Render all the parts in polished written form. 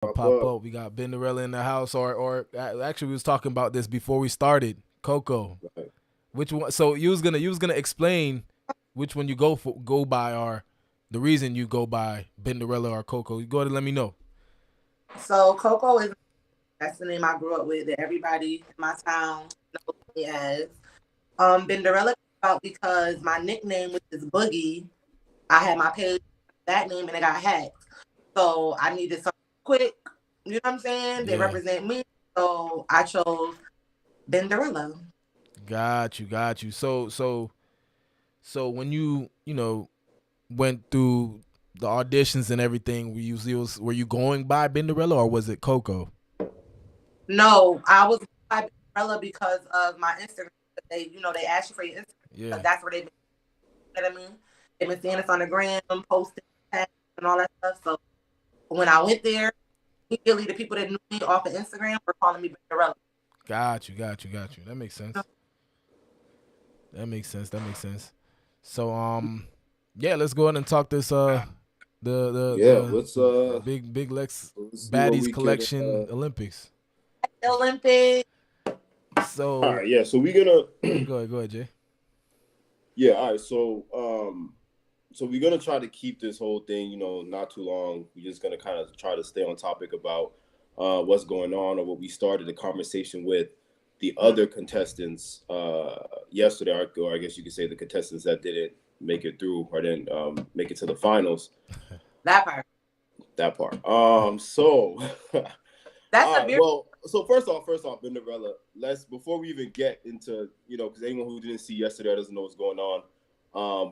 Pop Pop up. up. We got Binderella in the house, or actually, we was talking about this before we started. Coco, Right. which one? So you was gonna explain which one you go by, or the reason you go by Binderella or Coco. You go ahead and let me know. So Coco is that's the name I grew up with that everybody in my town knows me as. Binderella came out because my nickname, which is Boogie, I had my page that name and it got hacked. So I needed something quick, you know what I'm saying? They Yeah, represent me. So I chose Binderella. got you. So when you went through the auditions and everything, were you going by Binderella or was it Coco? No, I was by Binderella because of my Instagram. They ask you for your Instagram because Yeah, that's where they've been, you know what I mean? They've been seeing us on the gram, posting, tags, and all that stuff. So when I went there, immediately the people that knew me off of Instagram were calling me Binderella. got you. That makes sense. That makes sense. So yeah, let's go ahead and talk this Yeah. the Let's big Lex let's see what Baddies we can. collection Olympics. Olympic. All So right. Yeah. So we're gonna. go ahead, Jay. Yeah. All right. So we're gonna try to keep this whole thing, not too long. We're just gonna kind of try to stay on topic about what's going on or what we started the conversation with the other contestants yesterday, or I guess you could say the contestants that didn't make it through or didn't make it to the finals. That part. That part. So, That's all a right. very Well, so first off, Binderella. Let's before we even get into because anyone who didn't see yesterday or doesn't know what's going on,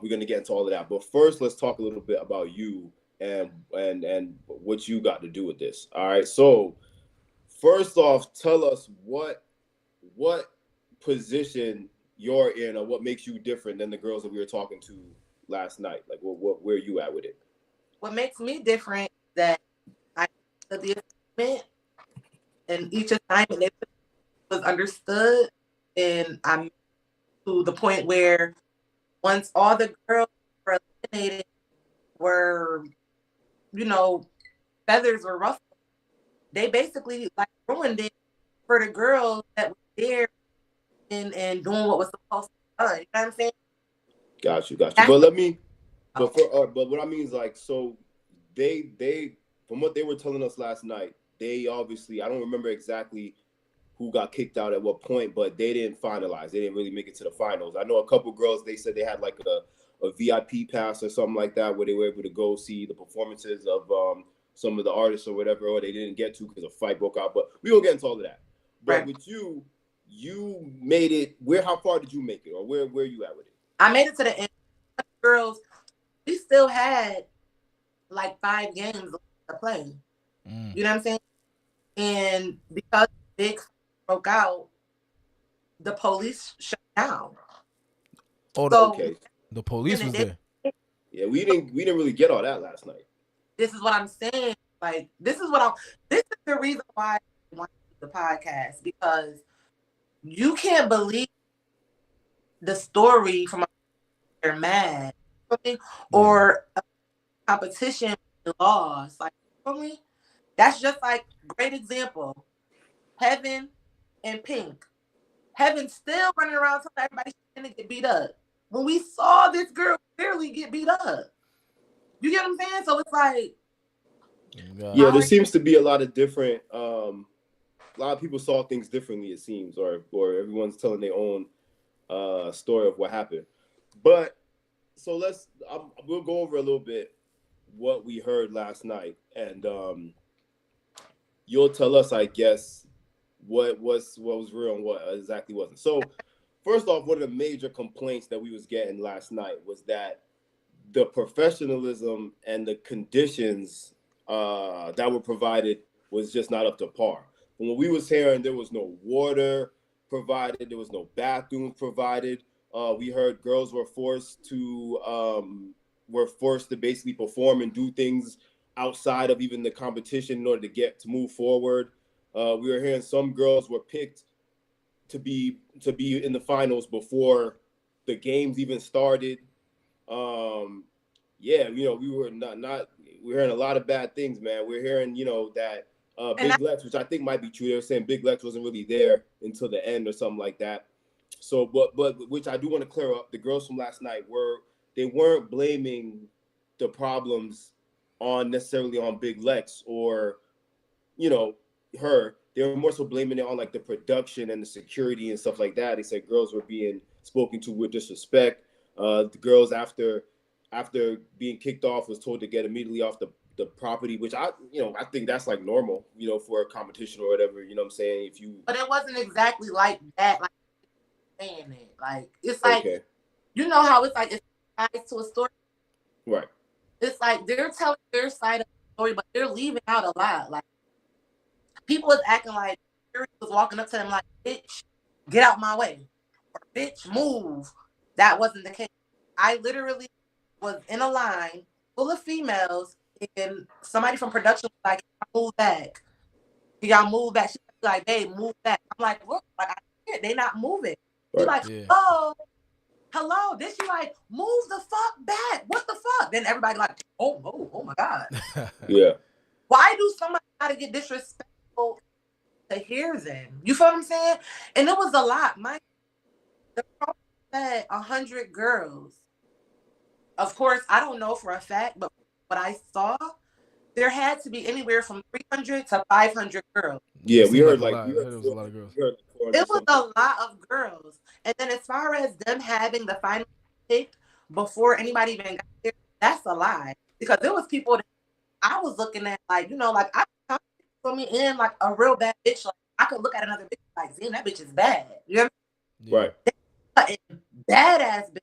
we're gonna get into all of that. But first, let's talk a little bit about you and what you got to do with this. All right. So first off, tell us what position you're in or what makes you different than the girls that we were talking to last night. Like, where are you at with it? what makes me different is that I took the assignment and each assignment they put was understood and I'm to the point where once all the girls were eliminated were, you know, feathers were ruffled, they basically like ruined it for the girls that were there and doing what was supposed to be done. You know what I'm saying? Got you. That's But what let me, oh, but what I mean is like, so they from what they were telling us last night, they obviously I don't remember exactly who got kicked out at what point, but they didn't finalize. They didn't really make it to the finals. I know a couple girls. They said they had like a VIP pass or something like that, where they were able to go see the performances of some of the artists or whatever, or they didn't get to because a fight broke out. But we will get into all of that. But right. with you, you made it. Where? How far did you make it, or where you at with it? I made it to the end. Girls, we still had like 5 games left to play. Mm. You know what I'm saying? And because big broke out, the police shut down. Oh, So Okay. the police was they, there. Yeah, we didn't really get all that last night. this is what I'm saying. Like this is the reason why I want to do the podcast because you can't believe the story from a they're mad Yeah. or a competition lost. Like for me, that's just like great example. Heaven and Pink. Heaven still running around telling everybody she's gonna get beat up. When we saw this girl clearly get beat up. You get what I'm saying? So it's like Yeah, Got there how you. are seems to be a lot of different. A lot of people saw things differently. It seems, or everyone's telling their own story of what happened. But so we'll go over a little bit what we heard last night, and you'll tell us, I guess, what was real and what exactly wasn't. So, first off, one of the major complaints that we was getting last night was that the professionalism and the conditions that were provided was just not up to par. From what we was hearing, there was no water provided, there was no bathrooms provided. We heard girls were forced to basically perform and do things outside of even the competition in order to move forward. We were hearing some girls were picked to be in the finals before the games even started. um yeah, we were not we're hearing a lot of bad things, man. We're hearing, that Big Lex, which I think might be true. They were saying Big Lex wasn't really there until the end or something like that. So, but which I do want to clear up, the girls from last night weren't blaming the problems necessarily on Big Lex or, her. They were more so blaming it on like the production and the security and stuff like that. They said girls were being spoken to with disrespect. The girls after being kicked off was told to get immediately off the property, which I think that's like normal, for a competition or whatever. You know what I'm saying? But it wasn't exactly like that. Like saying it, like it's like you know how it's like it's tied to a story, right? It's like they're telling their side of the story, but they're leaving out a lot. Like people was acting like was walking up to them like, "Bitch, get out my way," or "Bitch, move." That wasn't the case. I literally was in a line full of females, and somebody from production was like, "Move back. Y'all move back." She's like, "Babe, move back." I'm like, "Look, like I can't. They not moving." She's like, hello. Then she like, "Move the fuck back. What the fuck?" Then everybody like, oh my God. Yeah. Why do somebody gotta get disrespectful to hear them? You feel what I'm saying? And it was a lot. The program said 100 girls. Of course, I don't know for a fact, but what I saw, there had to be anywhere from 300 to 500 girls. Yeah, we heard like it was a lot of girls. It was a lot of girls. And then as far as them having the final pick before anybody even got there, that's a lie. Because there was people that I was looking at like, like I put me in like a real bad bitch. Like I could look at another bitch like, damn, that bitch is bad. You know what I mean? Right. They were cutting badass bitches.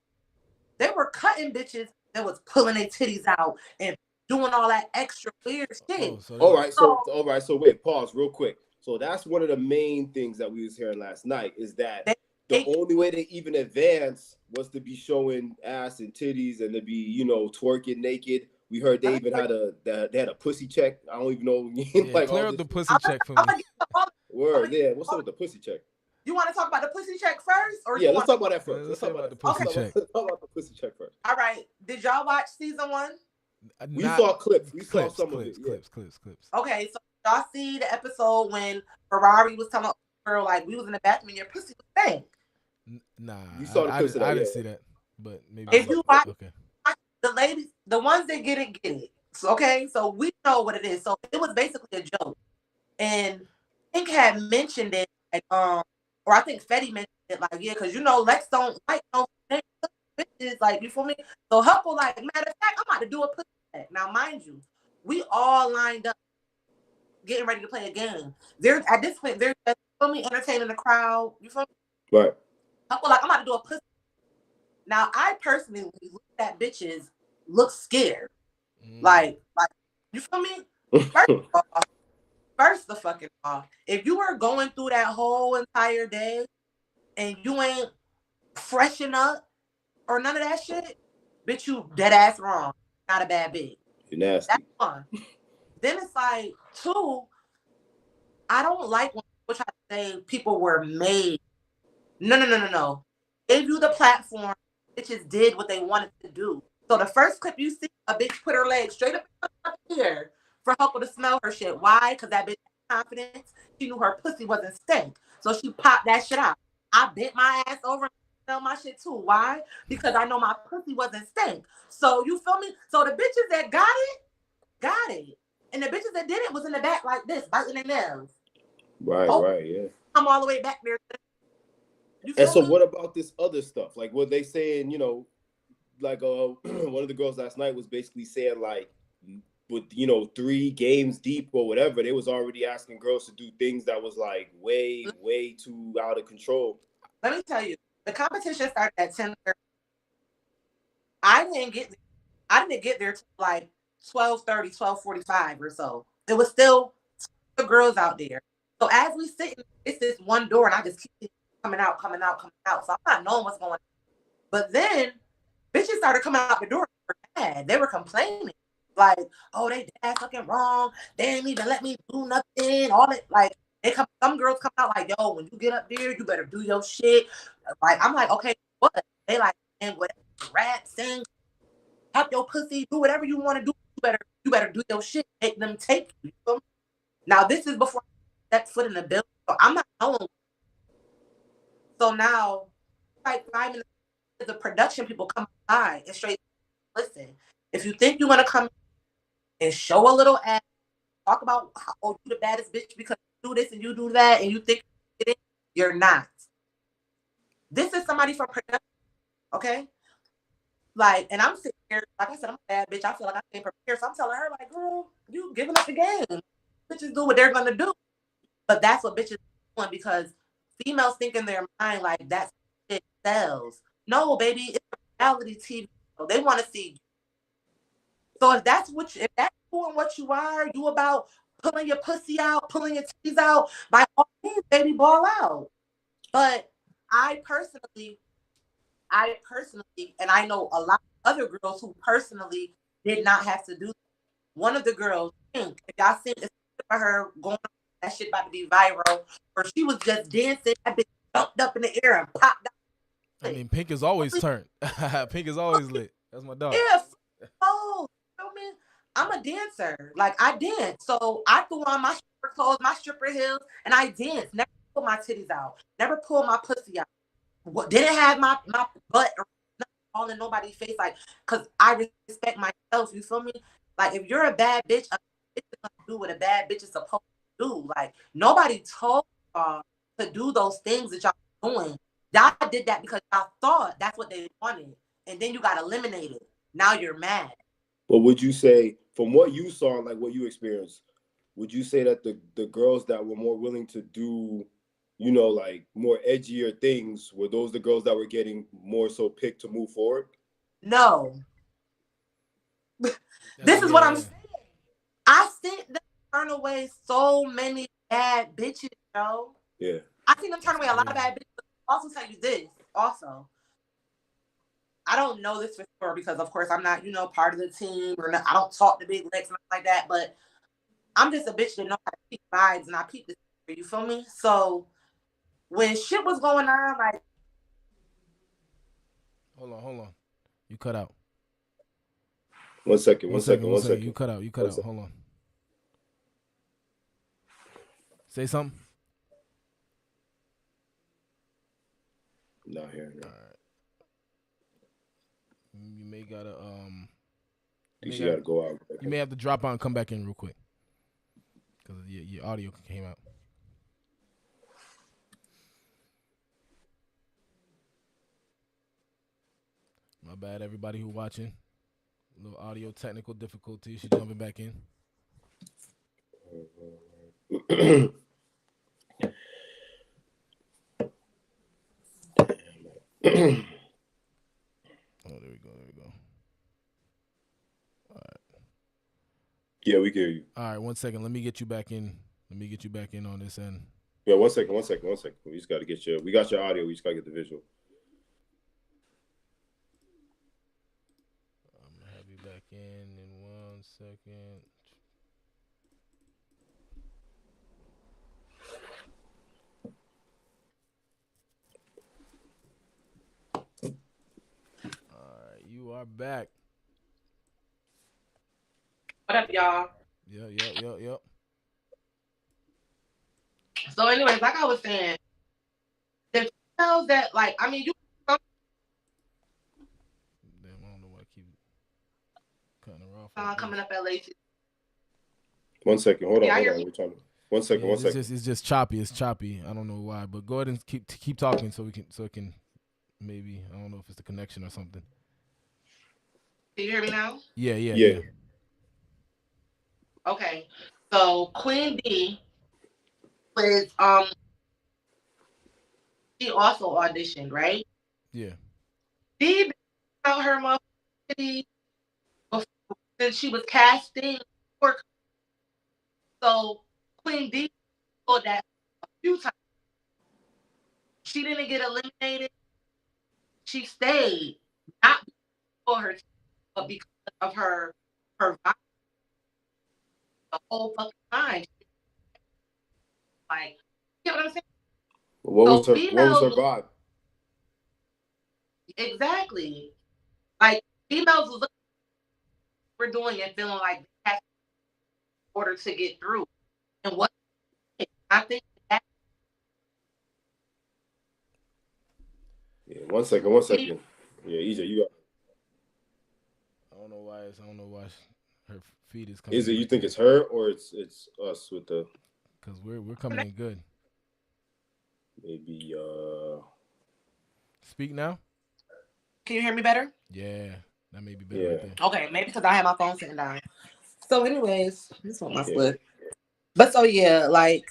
They were cutting bitches that was pulling their titties out and doing all that extra weird shit. All right. So wait, pause real quick. So that's one of the main things that we was hearing last night is that the only way they even advance was to be showing ass and titties and to be, twerking naked. We heard they even had a pussy check. I don't even know. Like clear up the pussy check for me. Word, yeah. What's up with the pussy check? You want to talk about the pussy check first, or let's talk about that first. Let's talk about the pussy check. Let's talk about the pussy check first. All right. Did y'all watch season 1? We saw clips. We saw some of it. Clips. Okay, so y'all see the episode when Ferrari was telling a girl like we was in the bathroom and your pussy was stank. Nah, you saw the clips. I didn't see that, but maybe if you watch the ladies, the ones that get it. So, okay, so we know what it is. So it was basically a joke, and Pink had mentioned it, like, or I think Fetty mentioned it, like, yeah, because Lex don't like no bitches, like, you feel me? So Huckle, like, matter of fact, I'm about to do a pussy check. Now, mind you, we all lined up, getting ready to play a game. They're at this point, they're just, you feel me, entertaining the crowd. You feel me? Right. Huckle, like, I'm about to do a pussy. Now, I personally look at bitches, look scared. Like, you feel me? First of all, if you were going through that whole entire day and you ain't freshen up or none of that shit, bitch, you dead ass wrong. Not a bad bitch. You're nasty. That's one. Then it's like, 2, I don't like when people try to say people were made. No. Gave you the platform, bitches did what they wanted to do. So the first clip you see, a bitch put her leg straight up here for Huckle to smell her shit. Why? Because that bitch had confidence. She knew her pussy wasn't stink. So she popped that shit out. I bent my ass over and smelled my shit too. Why? Because I know my pussy wasn't stink. So you feel me? So the bitches that got it. And the bitches that didn't was in the back like this, biting their nails. Right, yeah. I'm all the way back there. And so what about this other stuff? Like, what they saying, like one of the girls last night was basically saying like with 3 games deep or whatever, they was already asking girls to do things that was like way too out of control. Let me tell you, the competition started at 10:30. I didn't get there till like 12:30, 12:45 or so. It was still the girls out there. So as we sit, it's this one door, and I just keep coming out. So I'm not knowing what's going on. But then bitches started coming out the door. They were complaining. Like, oh, they dad fucking wrong. They didn't even let me do nothing. All it like some girls come out like, yo, when you get up there, you better do your shit. Like, I'm like, okay, what? They like, and whatever, rap, sing, pop your pussy, do whatever you want to do. You better do your shit. Make them take you. Now this is before I step foot in the building, so I'm not knowing. So now, like 5 minutes, the production people come by and straight listen. If you think you want to come and show a little ass, talk about how you the baddest bitch because you do this and you do that, and you think you're not. This is somebody from production, okay? Like, and I'm sitting here, like I said, I'm a bad bitch. I feel like I can't prepare. So I'm telling her, like, girl, you giving up the game. Bitches do what they're gonna do. But that's what bitches doing because females think in their mind like that shit sells. No, baby, it's a reality TV show. They want to see you. So if that's doing what you are, you about pulling your pussy out, pulling your titties out, by all means, baby, ball out. But I personally, and I know a lot of other girls who personally did not have to do that. One of the girls, Pink, if y'all seen this for her going on, that shit about to be viral, or she was just dancing, that bitch jumped up in the air and popped out. I mean, Pink is always turned. Pink is always lit. That's my dog. Yeah, oh, you know me? I'm a dancer. Like I dance. So I threw on my stripper clothes, my stripper heels, and I danced. Never pull my titties out. Never pull my pussy out. Didn't have my butt or all in nobody's face. Like, cause I respect myself. You feel me? Like if you're a bad bitch, a bitch is gonna do what a bad bitch is supposed to do. Like nobody told y'all to do those things that y'all doing. Y'all did that because y'all thought that's what they wanted. And then you got eliminated. Now you're mad. But would you say, from what you saw and like what you experienced, would you say that the girls that were more willing to do, like more edgier things, were those the girls that were getting more so picked to move forward? No. This is what I'm saying. I seen them turn away so many bad bitches, yo. Yeah. I seen them turn away a lot of bad bitches. Also tell you this, also. I don't know this for sure because, of course, I'm not, part of the team or not, I don't talk to Big Lex and like that. But I'm just a bitch that know how to peep vibes and I peep this. You feel me? So when shit was going on, like, hold on, you cut out. One second. You cut out. Hold on. Say something. Not hearing. All right. You may gotta You gotta go out. You may have to drop out and come back in real quick because your audio came out. My bad, everybody who watching. A little audio technical difficulties. She's jumping back in. Oh, there we go. All right. Yeah, we hear you. All right, 1 second. Let me get you back in. On this end. Yeah, 1 second. We just got to get we got your audio. We just got to get the visual. I'm going to have you back in 1 second. All right, you are back. What up, y'all? Yep. So, anyways, like I was saying, the females that, like, I mean, you. Damn, I don't know why I keep cutting her off. Coming up at late. 1 second. Hold on. We're trying to. 1 second. Yeah, 1 second. It's just choppy. It's choppy. I don't know why, but go ahead and keep talking so it can maybe, I don't know if it's the connection or something. Can you hear me now? Yeah. Okay, so Queen B was she also auditioned, right? Yeah. She out her motherfucking since she was casting for. So Queen B told that a few times. She didn't get eliminated. She stayed, not for her, but because of her vibe the whole fucking time. Like, you know what I'm saying? What was her vibe? Exactly. Like females was looking we're doing and feeling like they have in order to get through. And what I think that Yeah, 1 second. Yeah, EJ, you got. I don't know why her feed is coming Is it in you like think that. it's her or it's us with the Cause we're coming in good. maybe Speak now. can you hear me better? Yeah, that may be better yeah right there. Okay, maybe because I have my phone sitting down. So, anyways, this one my yeah split. But so yeah, like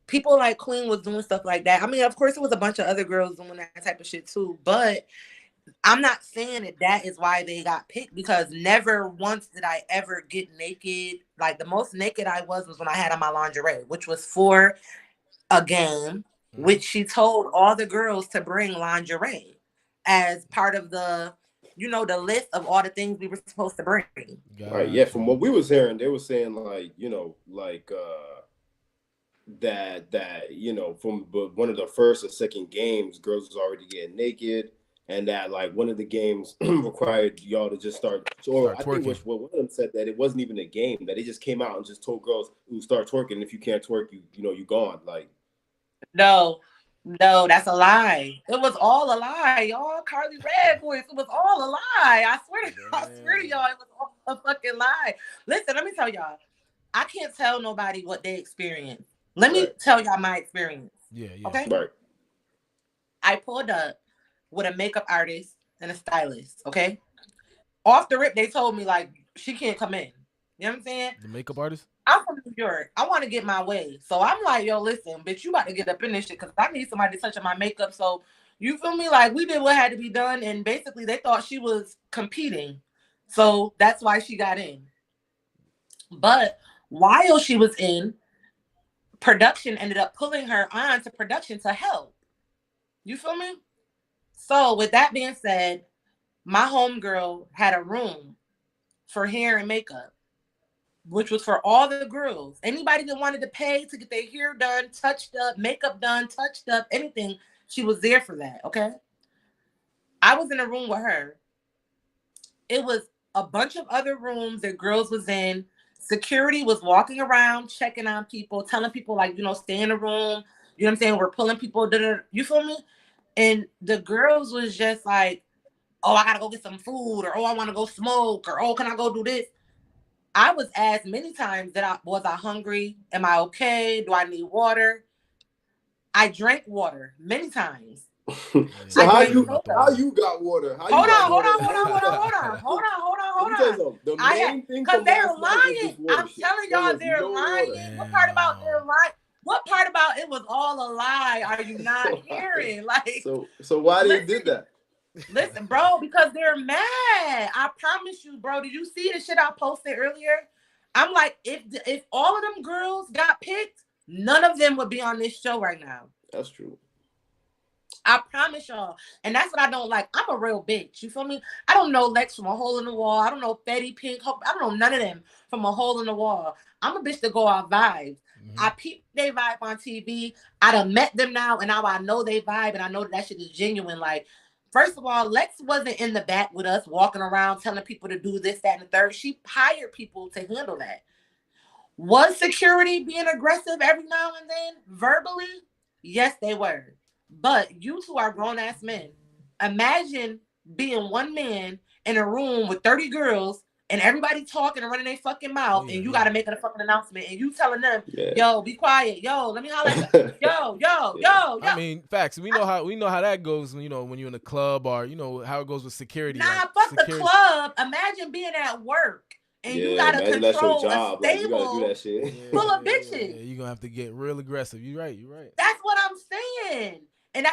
people like Queen was doing stuff like that. I mean, of course, it was a bunch of other girls doing that type of shit too. But I'm not saying that is why they got picked because never once did I ever get naked. Like the most naked I was when I had on my lingerie, which was for a game, Mm-hmm. which she told all the girls to bring lingerie as part of the list of all the things we were supposed to bring. right yeah. Got From you. what we was hearing, they were saying like that from one of the first or second games, girls was already getting naked, and that like one of the games required y'all to just start. So or Start I think twerking. what one of them said that it wasn't even a game, that they just came out and just told girls who start twerking. And if you can't twerk, you gone. Like No, no, that's a lie. It was all a lie, y'all. Carly Red voice. It was all a lie. I swear to Damn. y'all, it was all a fucking lie. Listen, let me tell y'all. I can't tell nobody what they experience. Let me right, tell y'all my experience. Yeah, yeah. Okay. right. I pulled up with a makeup artist and a stylist. Okay. Off the rip, they told me like she can't come in. You know what I'm saying? The makeup artist. I'm from New York. I want to get my way. So I'm like, yo, listen, bitch, you about to get up in this shit because I need somebody to touch up my makeup. So you feel me? Like we did what had to be done. And basically they thought she was competing. So that's why she got in. But while she was in, production ended up pulling her on to production to help. You feel me? So with that being said, my homegirl had a room for hair and makeup, which was for all the girls. Anybody that wanted to pay to get their hair done, touched up, makeup done, touched up, anything, she was there for that. Okay. I was in a room with her. It was a bunch of other rooms that girls was in. Security was walking around, checking on people, telling people like, stay in the room. You know what I'm saying? We're pulling people. You feel me? And the girls was just like, oh, I gotta go get some food, or oh, I want to go smoke, or oh, can I go do this? I was asked many times that was I hungry? Am I okay? Do I need water? I drank water many times. Yeah, So I she how told you drank you about the soda. how water. you got water? How you Hold got on, hold water? on, hold on, hold on, hold on, hold on, hold on, Let hold me tell you on. something. The I had main thing because from they're last night was lying. this water I'm shit. telling There y'all was they're no water. lying. What part about they're Damn. lying? What part about it was all a lie? Are you not So hearing? Like, why they did listen, that? listen, bro, because they're mad. I promise you, bro. Did you see the shit I posted earlier? I'm like, if all of them girls got picked, none of them would be on this show right now. That's true. I promise y'all. And that's what I don't like. I'm a real bitch. You feel me? I don't know Lex from a hole in the wall. I don't know Fetty Pink. I don't know none of them from a hole in the wall. I'm a bitch that go out vibes. Mm-hmm. I peep they vibe on TV. I done met them now, and now I know they vibe, and I know that shit is genuine. Like, first of all, Lex wasn't in the back with us walking around telling people to do this, that, and the third. She hired people to handle that. Was security being aggressive every now and then, verbally? Yes, they were. But you two are grown ass men. Imagine being one man in a room with 30 girls and everybody talking and running their fucking Oh mouth, yeah, and you yeah. got to make a fucking announcement, and you telling them, Yeah. yo, be quiet. Yo, let me holler at you. Yo, yo, Yeah. yo, I yo. mean, facts. We know how that goes. When you're in a club, or how it goes with security. Like Nah, fuck the security. club. Imagine being at work and you Yeah, got to imagine that's your control a job. Like you gotta do stable that shit. full of Yeah, bitches. you're gonna have to get real aggressive. You're right. You're right. That's what I'm saying. And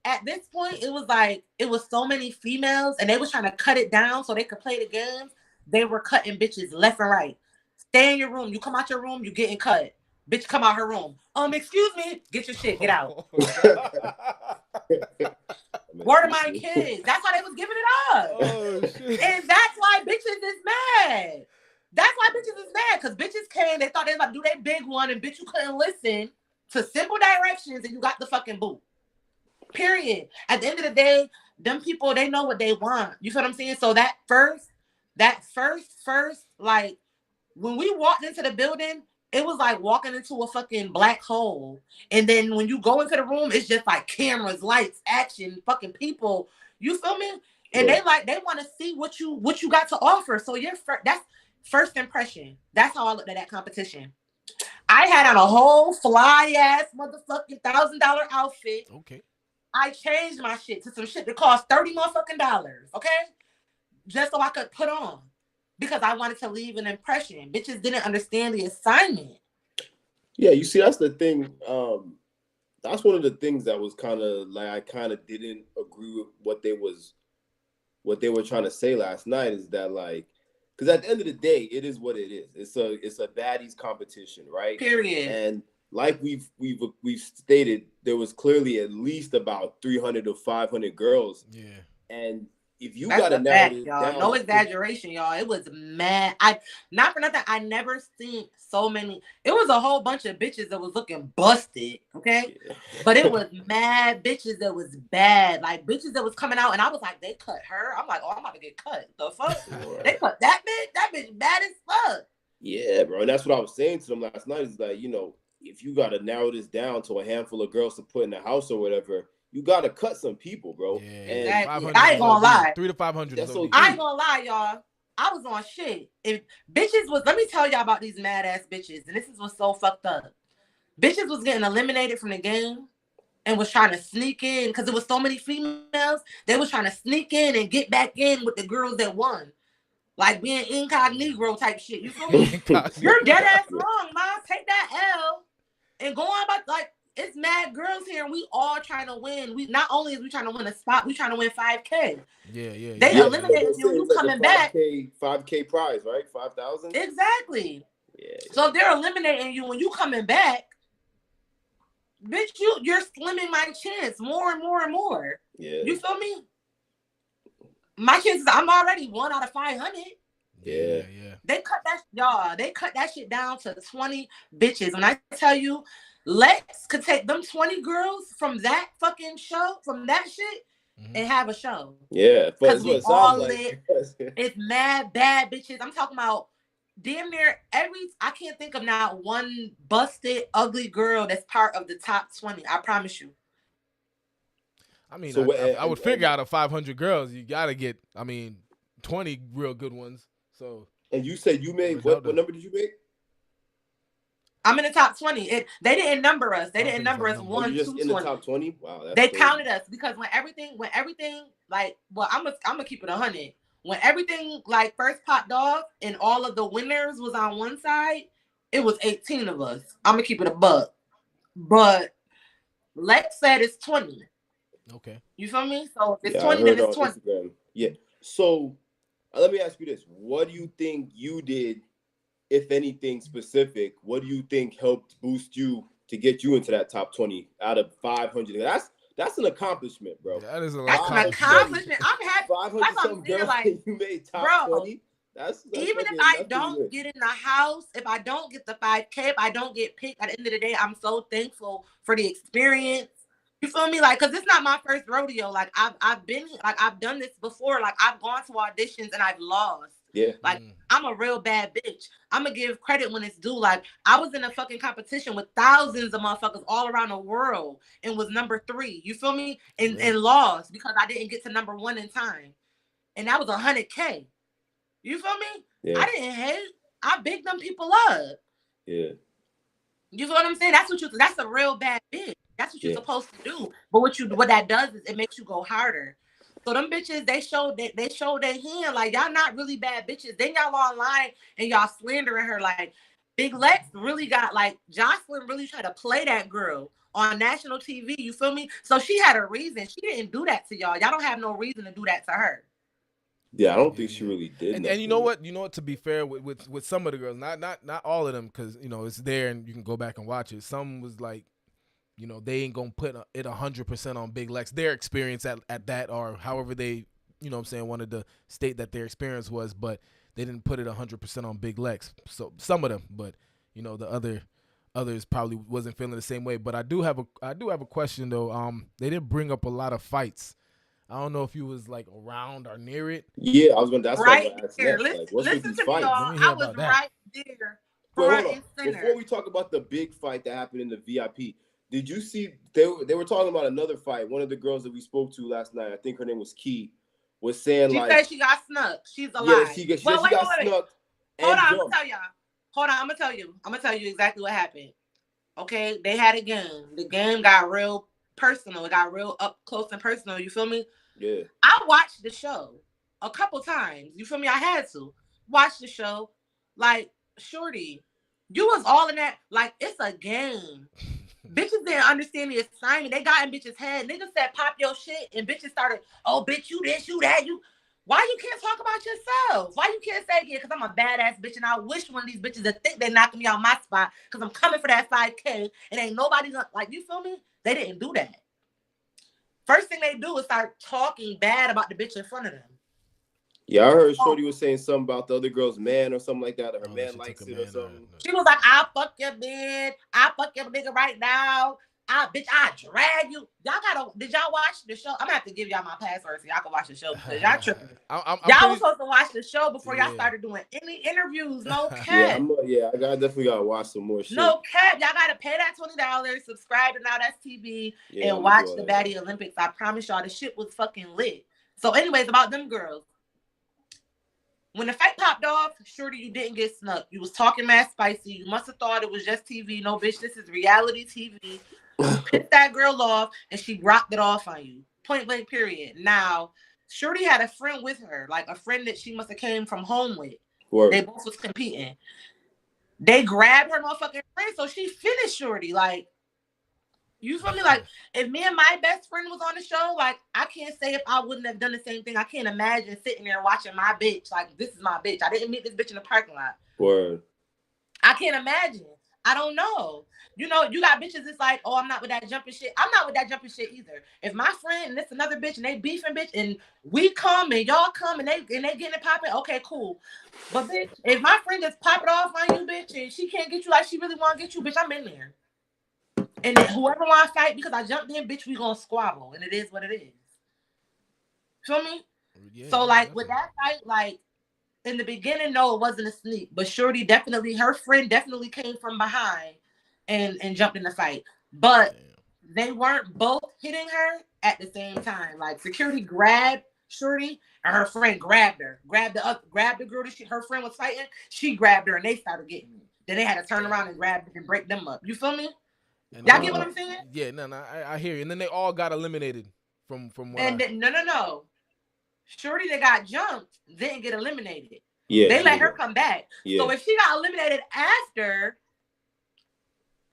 at this point, it was like it was so many females, and they was trying to cut it down so they could play the games. They were cutting bitches left and right. Stay in your room. You come out your room, you getting cut. Bitch, come out her room. Excuse me. Get your shit. Get out. Oh, God. Word of my kids. That's how they was giving it up. Oh shit. And that's why bitches is mad. That's why bitches is mad. Because bitches came, they thought they was about to do their big one, and bitch, you couldn't listen to simple directions, and you got the fucking boot. Period. At the end of the day, them people, they know what they want. You feel what I'm saying? So that first, like when we walked into the building, it was like walking into a fucking black hole. And then when you go into the room, it's just like cameras, lights, action, fucking people. You feel me? And they want to see what you got to offer. So that's first impression. That's how I looked at that competition. I had on a whole fly ass motherfucking $1,000 outfit. Okay. I changed my shit to some shit that cost $30 motherfucking dollars. Okay, just so I could put on because I wanted to leave an impression. Bitches didn't understand the assignment. Yeah, you see, that's the thing. That's one of the things that was kind of like I kind of didn't agree with what they were trying to say last night. Is that like, because at the end of the day, it is what it is. It's a baddies competition, right? Period. And like we've stated, there was clearly at least about 300 to 500 girls. Yeah. And if you That's got to a narrow fact, it y'all. down, No exaggeration, y'all. It was mad. Not for nothing. I never seen so many. It was a whole bunch of bitches that was looking busted. Okay, yeah. But it was mad bitches that was bad. Like bitches that was coming out, and I was like, they cut her. I'm like, oh, I'm about to get cut. The fuck? They cut that bitch. That bitch bad as fuck. Yeah, bro. And that's what I was saying to them last night. Is like, if you got to narrow this down to a handful of girls to put in the house or whatever, you got to cut some people, bro. Yeah, and exactly. I ain't gonna lie. 300 to 500. I ain't gonna lie, y'all. I was on shit. If bitches was, let me tell y'all about these mad ass bitches, and this is what's so fucked up. Bitches was getting eliminated from the game and was trying to sneak in because there was so many females. They was trying to sneak in and get back in with the girls that won. Like being incognito type shit. You feel me? You're dead ass wrong, ma. Take that L and go on about like it's mad girls here and we all trying to win. We not only is we trying to win a spot, we trying to win 5K. Yeah. They eliminated you like coming back. 5K prize, right? 5,000. Exactly. Yeah. So if they're eliminating you when you coming back, bitch, you're slimming my chance more and more and more. Yeah. You feel me? My chances, I'm already 1 out of 500. Yeah. They cut that shit down to 20 bitches. When I tell you, Lex could take them 20 girls from that fucking show, from that shit, and have a show. Yeah. Because we all lit. It's mad bad bitches. I'm talking about damn near I can't think of not one busted, ugly girl that's part of the top 20. I promise you. I mean, so, I would figure out of 500 girls, you got to get, 20 real good ones. So. And you said you made, what number did you make? I'm in the top 20. They didn't number us. They didn't number us 1, 2, 20. In the top 20? Wow. That's crazy. Counted us because when everything, like, well, I'm gonna keep it 100. When everything like first popped off and all of the winners was on one side, it was 18 of us. I'm gonna keep it a buck. But Lex said it's 20. Okay. You feel me? So if it's 20, then it's 20. Instagram. Yeah. So let me ask you this. What do you think you did, if anything specific? What do you think helped boost you to get you into that top 20 out of 500? That's an accomplishment, bro. That is an accomplishment. I'm happy. 500 some girls like, you made top 20. That's even if I don't get in the house, if I don't get the 5K, if I don't get picked, at the end of the day, I'm so thankful for the experience. You feel me? Like, cause it's not my first rodeo. Like I've been, like I've done this before. Like I've gone to auditions and I've lost. Yeah. Like I'm a real bad bitch. I'm gonna give credit when it's due. Like I was in a fucking competition with thousands of motherfuckers all around the world and was number 3. You feel me? And lost because I didn't get to number 1 in time. And that was 100K. You feel me? Yeah. I didn't hate. I bigged them people up. Yeah. You feel what I'm saying? That's a real bad bitch. That's what you're supposed to do. But what that does is it makes you go harder. So them bitches, they showed their hand like y'all not really bad bitches. Then y'all online and y'all slandering her like Big Lex really got like Jocelyn really tried to play that girl on national TV. You feel me? So she had a reason. She didn't do that to y'all. Y'all don't have no reason to do that to her. Yeah, I don't think she really did. And you know what? To be fair, with some of the girls, not all of them, because it's there and you can go back and watch it. Some was like, they ain't gonna put it 100% on Big Lex. Their experience at that, or however they, wanted to state that their experience was, but they didn't put it 100% on Big Lex. So some of them, but the others probably wasn't feeling the same way. But I do have a question though. They did bring up a lot of fights. I don't know if you was like around or near it. Yeah, I was gonna. That's right what I was there. like, what's with these fights? I was right there front hold and on. center. Before we talk about the big fight that happened in the VIP, did you see they were talking about another fight? One of the girls that we spoke to last night, I think her name was Key, was saying She said she got snuck. She's a lie. she got snucked. Hold on, jumped. I'm gonna tell y'all. Hold on, I'm gonna tell you exactly what happened. Okay, they had a game. The game got real personal. It got real up close and personal. You feel me? Yeah. I watched the show a couple times. You feel me? I had to watch the show. Like, shorty, you was all in that. Like, it's a game. Bitches didn't understand the assignment. They got in bitches' head. Niggas said pop your shit, and bitches started, oh, bitch, you this, you that, you. Why you can't talk about yourself? Why you can't say, yeah, because I'm a badass bitch, and I wish one of these bitches that think they knocking me out my spot because I'm coming for that 5K, and ain't nobody gonna, like, you feel me? They didn't do that. First thing they do is start talking bad about the bitch in front of them. Yeah, I heard Shorty was saying something about the other girl's man or something like that. Or her man likes it or something. She was like, I'll fuck your man. I'll fuck your nigga right now. I drag you. Did y'all watch the show? I'm gonna have to give y'all my password so y'all can watch the show because y'all tripping. Y'all was supposed to watch the show before y'all started doing any interviews. No cap. I definitely gotta watch some more shit. No cap. Y'all gotta pay that $20, subscribe to Now That's TV, and watch the Baddies Olympics. I promise y'all, the shit was fucking lit. So, anyways, about them girls. When the fight popped off, shorty, you didn't get snuck. You was talking mad spicy. You must have thought it was just TV. No, bitch, this is reality TV. You pissed that girl off, and she rocked it off on you. Point blank, period. Now, shorty had a friend with her, like a friend that she must have came from home with. Word. They both was competing. They grabbed her motherfucking friend, so she finished shorty. Like, you feel me? Like, if me and my best friend was on the show, like, I can't say if I wouldn't have done the same thing. I can't imagine sitting there watching my bitch. Like, this is my bitch. I didn't meet this bitch in the parking lot. Word. I can't imagine. I don't know. You know, you got bitches that's like, oh, I'm not with that jumping shit. I'm not with that jumping shit either. If my friend and this another bitch and they beefing, bitch, and we come and y'all come and they getting it popping, okay, cool. But bitch, if my friend just pop it off on you, bitch, and she can't get you like she really want to get you, bitch, I'm in there. And then whoever want to fight because I jumped in, bitch, we gonna squabble, and it is what it is. Feel me? Yeah, so like with that fight, like in the beginning, no, it wasn't a sneak, but shorty definitely, her friend definitely came from behind and jumped in the fight, but they weren't both hitting her at the same time. Like security grabbed shorty, and her friend grabbed her, grabbed the girl that her friend was fighting. She grabbed her, and they started getting it. Then they had to turn around and grab it and break them up. You feel me? And y'all get what I'm saying? Yeah, no, I hear you. And then they all got eliminated from what. And no. Shorty that got jumped didn't get eliminated. Yeah, they let her come back. Yeah. So if she got eliminated after,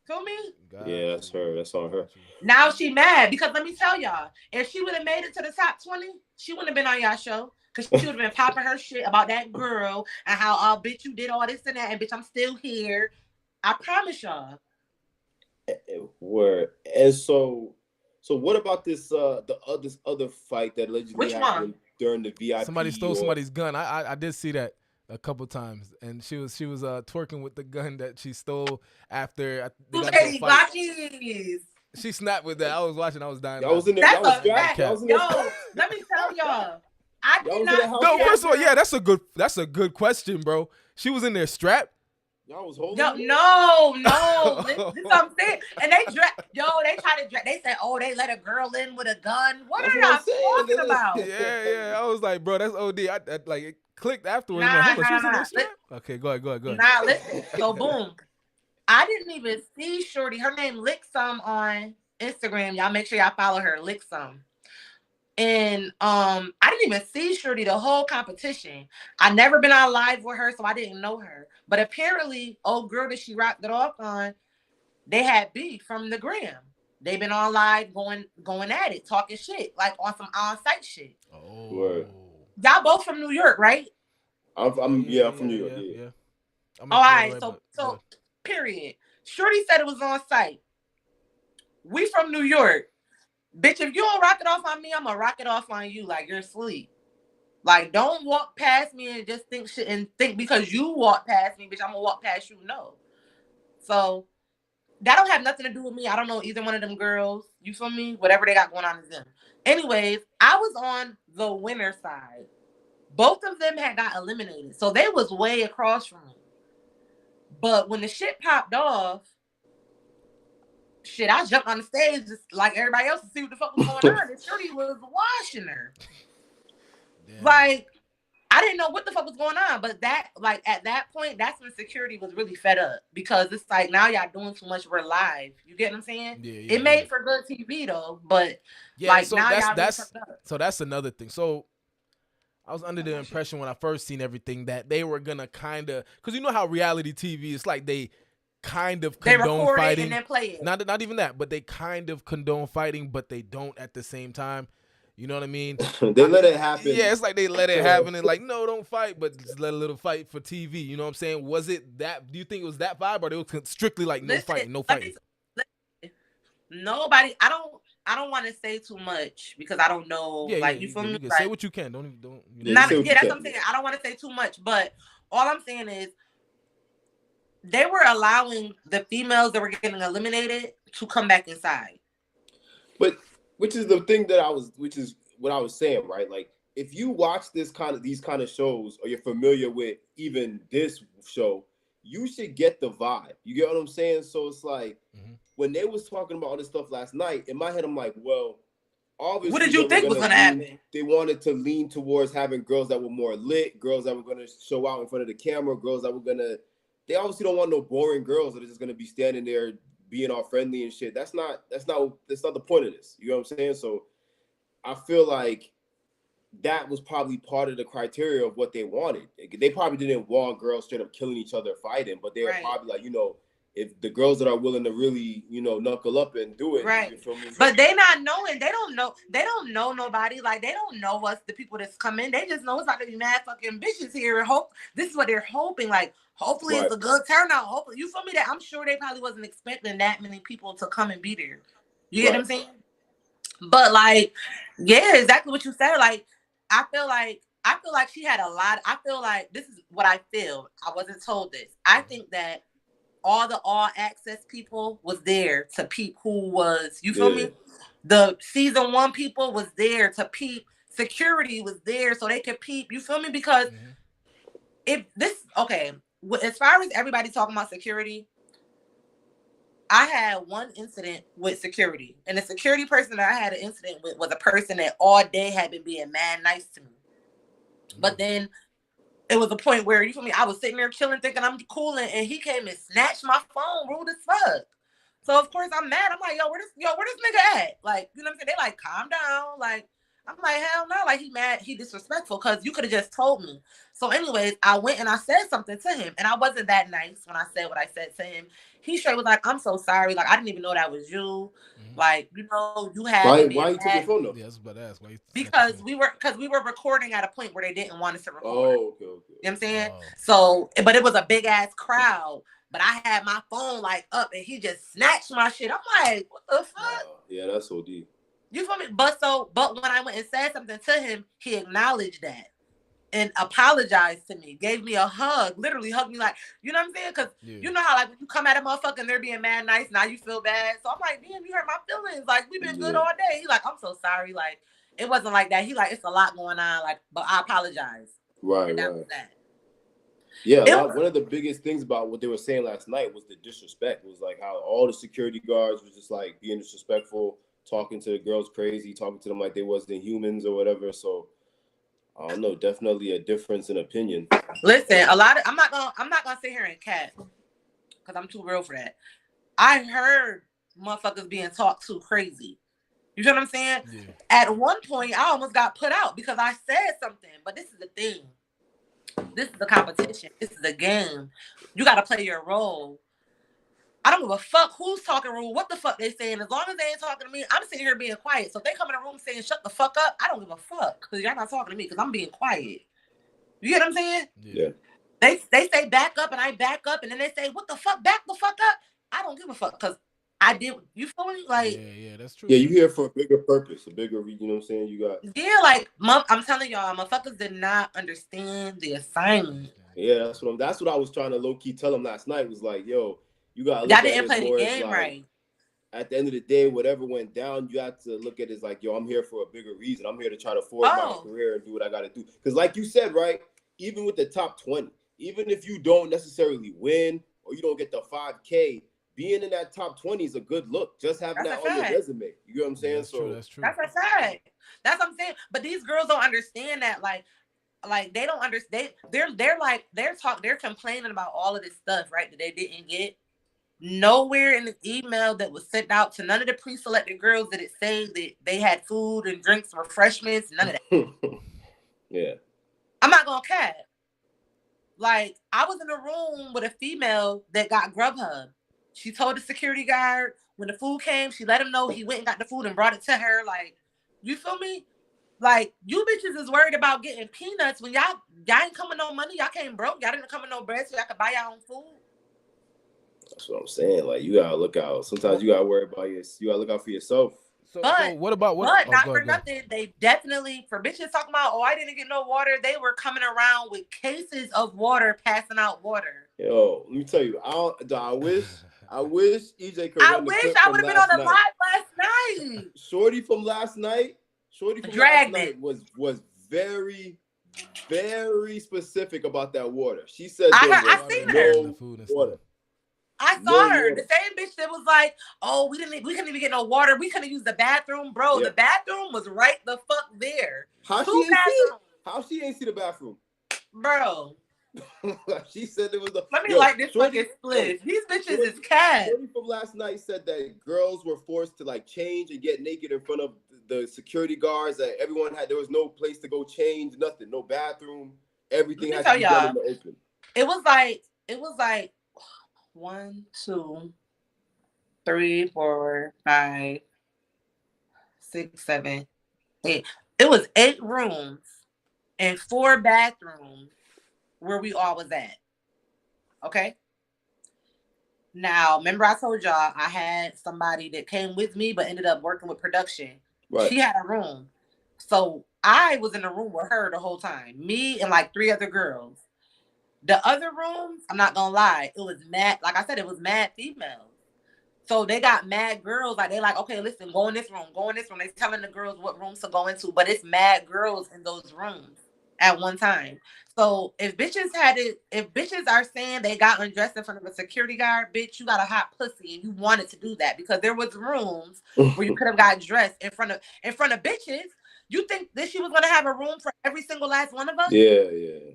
feel me? Yeah, that's her. That's on her. Now she mad because let me tell y'all, if she would have made it to the top 20, she wouldn't have been on y'all show because she would have been popping her shit about that girl and how, oh, bitch, you did all this and that, and bitch, I'm still here. I promise y'all. Word. And so what about this this other fight that allegedly happened during the VIP? Somebody stole somebody's gun. I did see that a couple times, and she was twerking with the gun that she stole after they got into a fight. She snapped with that. I was watching. I was dying. I was in there. That's a fact. Yo, let me tell y'all. I did not. No, first of all, yeah, that's a good question, bro. She was in there strapped. Y'all was holding. No. This is what I'm saying. And they tried to drag. They said, oh, they let a girl in with a gun. What are y'all talking about? Yeah. I was like, bro, that's OD. I like it clicked afterwards. Nah. Okay, go ahead. Nah, listen. So boom. I didn't even see shorty. Her name Lick Some on Instagram. Y'all make sure y'all follow her. Lick Some. And I didn't even see shorty the whole competition. I never been on live with her, so I didn't know her. But apparently, old girl that she rocked it off on, they had beef from the gram. They been on live going at it, talking shit, like on some on-site shit. Oh, word. Y'all both from New York, right? I'm from New York. Yeah. All right, so period. Shorty said it was on site. We from New York. Bitch, if you don't rock it off on me, I'm gonna rock it off on you like you're asleep. Like, don't walk past me and just think shit and think because you walk past me, bitch, I'm gonna walk past you. No. So that don't have nothing to do with me. I don't know either one of them girls. You feel me? Whatever they got going on is them. Anyways, I was on the winner side. Both of them had got eliminated. So they was way across from me. But when the shit popped off, shit, I jumped on the stage just like everybody else to see what the fuck was going on. And Shorty was washing her. Damn. Like, I didn't know what the fuck was going on. But that, like, at that point, that's when security was really fed up. Because it's like, now y'all doing too much. We're live. You get what I'm saying? Yeah, it made for good TV, though. But, like, so now y'all really fucked up. So that's another thing. So I was under the impression when I first seen everything that they were going to kind of... Because you know how reality TV, it's like they kind of condone fighting. And then play it. Not even that, but they kind of condone fighting, but they don't at the same time. You know what I mean? They let it happen. Yeah, it's like they let it happen and like, no, don't fight, but just let a little fight for TV. You know what I'm saying? Was it that? Do you think it was that vibe, or they were strictly like no fighting? Nobody. I don't want to say too much because I don't know. Yeah, like you feel me? You can like, say what you can. Don't. You know. That's what I'm saying. I don't want to say too much, but all I'm saying is they were allowing the females that were getting eliminated to come back inside. But which is the thing that which is what I was saying, right? Like, if you watch these kind of shows, or you're familiar with even this show, you should get the vibe. You get what I'm saying? So it's like, when they was talking about all this stuff last night, in my head, I'm like, well, obviously, what did you think was going to happen? They wanted to lean towards having girls that were more lit, girls that were going to show out in front of the camera, girls that were going to... They obviously don't want no boring girls that are just going to be standing there being all friendly and shit. That's not the point of this. You know what I'm saying? So I feel like that was probably part of the criteria of what they wanted. They probably didn't want girls straight up killing each other, fighting, but they were probably like, if the girls that are willing to really, knuckle up and do it, right? You feel me? But they not knowing. They don't know nobody. Like, they don't know us, the people that's coming. They just know it's about to be mad fucking bitches here, and hope this is what they're hoping. Like, hopefully it's a good turnout. Hopefully, you feel me? That I'm sure they probably wasn't expecting that many people to come and be there. You get what I'm saying? But like, yeah, exactly what you said. Like, I feel like she had a lot. I feel like this is what I feel. I wasn't told this. I think that all the all access people was there to peep who was, you feel me? The season 1 people was there to peep. Security was there so they could peep. You feel me? Because as far as everybody talking about security, I had one incident with security, and the security person that I had an incident with was a person that all day had been being mad nice to me. But then it was a point where, you feel me, I was sitting there chilling, thinking I'm cooling, and he came and snatched my phone, rude as fuck. So of course I'm mad. I'm like, where this nigga at? Like, you know what I'm saying? They like, calm down. Like, I'm like, hell no. Like, he mad, he disrespectful, because you could have just told me. So anyways, I went and I said something to him, and I wasn't that nice when I said what I said to him. He straight was like, I'm so sorry. Like, I didn't even know that was you. Like, you had why you took your phone though? Yeah, I was about to ask. Because we were recording at a point where they didn't want us to record. Oh, okay. You know what I'm saying? So, but it was a big ass crowd. But I had my phone like up, and he just snatched my shit. I'm like, what the fuck? Yeah, that's so deep. You feel me? But when I went and said something to him, he acknowledged that and apologized to me, gave me a hug, literally hugged me, like, you know what I'm saying? Because you know how, like, when you come at a motherfucker and they're being mad nice, now you feel bad. So I'm like, damn, you hurt my feelings. Like, we've been good all day. He like, I'm so sorry. Like, it wasn't like that. He like, it's a lot going on. Like, but I apologize. Right. That was that. Yeah, one of the biggest things about what they were saying last night was the disrespect. It was like how all the security guards were just like being disrespectful, talking to the girls crazy, talking to them like they wasn't humans or whatever. So I don't know, definitely a difference in opinion. Listen, I'm not gonna sit here and cat because I'm too real for that. I heard motherfuckers being talked to crazy. You know what I'm saying? Yeah. At one point, I almost got put out because I said something. But this is the thing. This is the competition. This is the game. You got to play your role. I don't give a fuck who's talking rude, what the fuck they saying. As long as they ain't talking to me, I'm sitting here being quiet. So if they come in the room saying shut the fuck up, I don't give a fuck because y'all not talking to me because I'm being quiet. You get what I'm saying? Yeah. They say back up and I back up, and then they say what the fuck, back the fuck up. I don't give a fuck because I did. You feel me? Like, yeah, that's true. Yeah, you here for a bigger purpose, a bigger, you know what I'm saying? You got. Yeah, like I'm telling y'all, motherfuckers did not understand the assignment. Yeah, that's what I was trying to low key tell them last night. Was like, yo, you got. Y'all didn't play the game right. At the end of the day, whatever went down, you have to look at it as like, yo, I'm here for a bigger reason. I'm here to try to forward my career and do what I got to do. Because like you said, right, even with the top 20, even if you don't necessarily win or you don't get the 5K, being in that top 20 is a good look. Just having That's that on your resume. You get what I'm saying? That's true. That's true. That's a fact. That's what I'm saying. But these girls don't understand that. Like they don't understand. They're complaining about all of this stuff, right? That they didn't get. Nowhere in the email that was sent out to none of the pre-selected girls did it say that they had food and drinks, refreshments, none of that. Yeah. I'm not gonna cap. Like, I was in a room with a female that got Grubhub. She told the security guard when the food came, she let him know he went and got the food and brought it to her. Like, you feel me? Like, you bitches is worried about getting peanuts when y'all ain't coming no money. Y'all came broke. Y'all didn't come with no bread so y'all could buy your own food. That's what I'm saying. Like, you gotta look out. Sometimes you gotta worry about you gotta look out for yourself. So what about what? But not for nothing. They definitely, for bitches talking about, oh, I didn't get no water. They were coming around with cases of water, passing out water. Yo, let me tell you, I wish EJ could. I wish I would have been on the live last night. Shorty from last night was very, very specific about that water. She said I seen her. Water. I saw her. The same bitch that was like, "Oh, we couldn't even get no water. We couldn't use the bathroom, bro. Yeah. The bathroom was right the fuck there. How she ain't see the bathroom, bro? She said it was the. Let me like this fucking split. These bitches is cat. Shorty from last night said that girls were forced to like change and get naked in front of the security guards. That there was no place to go change, nothing, no bathroom. Everything had to be done in the open. It was like 1, 2, 3, 4, 5, 6, 7, 8. It was 8 rooms and 4 bathrooms where we all was at. Okay. Now, remember I told y'all I had somebody that came with me but ended up working with production. Right. She had a room. So I was in the room with her the whole time. Me and like 3 other girls. The other rooms, I'm not gonna lie, it was mad. Like I said, it was mad females. So they got mad girls. Like they like, okay, listen, go in this room, go in this room. They're telling the girls what rooms to go into, but it's mad girls in those rooms at one time. So if bitches are saying they got undressed in front of a security guard, bitch, you got a hot pussy and you wanted to do that because there was rooms where you could have got dressed in front of bitches. You think that she was gonna have a room for every single last one of us? Yeah.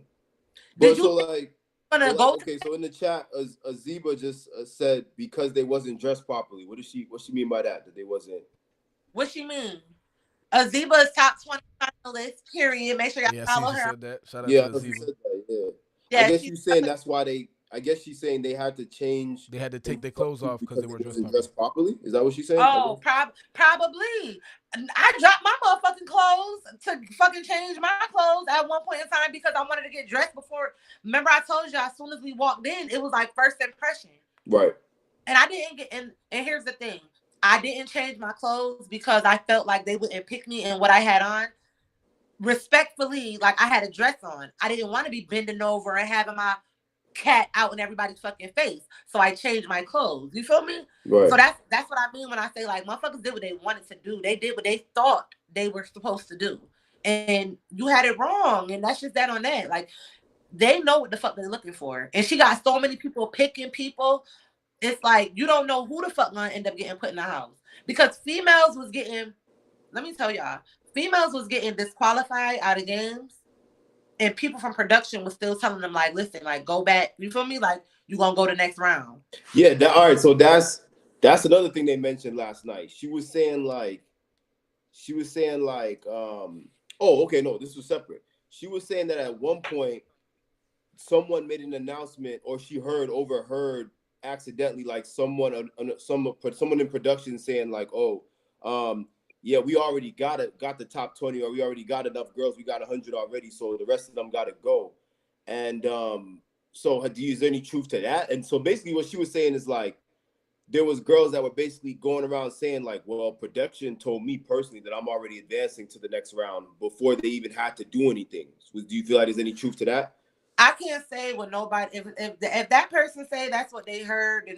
But so in the chat, Aziba just said because they wasn't dressed properly. What she mean by that? That they wasn't. What she mean? Aziba is top 20 finalist. Period. Make sure y'all follow her. Said that. Shout out to Aziba. I guess she's saying that's why they. I guess she's saying they had to change. They had to take their clothes off because they were dressed properly. Is that what she's saying? Oh, probably. I dropped my motherfucking clothes to fucking change my clothes at one point in time because I wanted to get dressed before. Remember, I told you as soon as we walked in, it was like first impression. Right. And I didn't get in. And here's the thing: I didn't change my clothes because I felt like they wouldn't pick me in what I had on. Respectfully, like I had a dress on. I didn't want to be bending over and having my cat out in everybody's fucking face. So I changed my clothes. You feel me? Right. So that's what I mean when I say like motherfuckers did what they wanted to do. They did what they thought they were supposed to do. And you had it wrong. And that's just that on that. Like they know what the fuck they're looking for. And she got so many people picking people. It's like you don't know who the fuck gonna end up getting put in the house. Because females was getting, let me tell y'all, females was getting disqualified out of games. And people from production was still telling them, like, listen, like, go back. You feel me? Like, you gonna go the next round. Yeah, all right. So that's another thing they mentioned last night. She was saying like, oh, okay, no, this was separate. She was saying that at one point, someone made an announcement, or she overheard accidentally, like someone in production saying like, oh, yeah, we already got the top 20, or we already got enough girls. We got 100 already, so the rest of them got to go. And so is there any truth to that? And so basically what she was saying is like, there was girls that were basically going around saying like, well, production told me personally that I'm already advancing to the next round before they even had to do anything. Do you feel like there's any truth to that? I can't say with nobody. If that person say that's what they heard,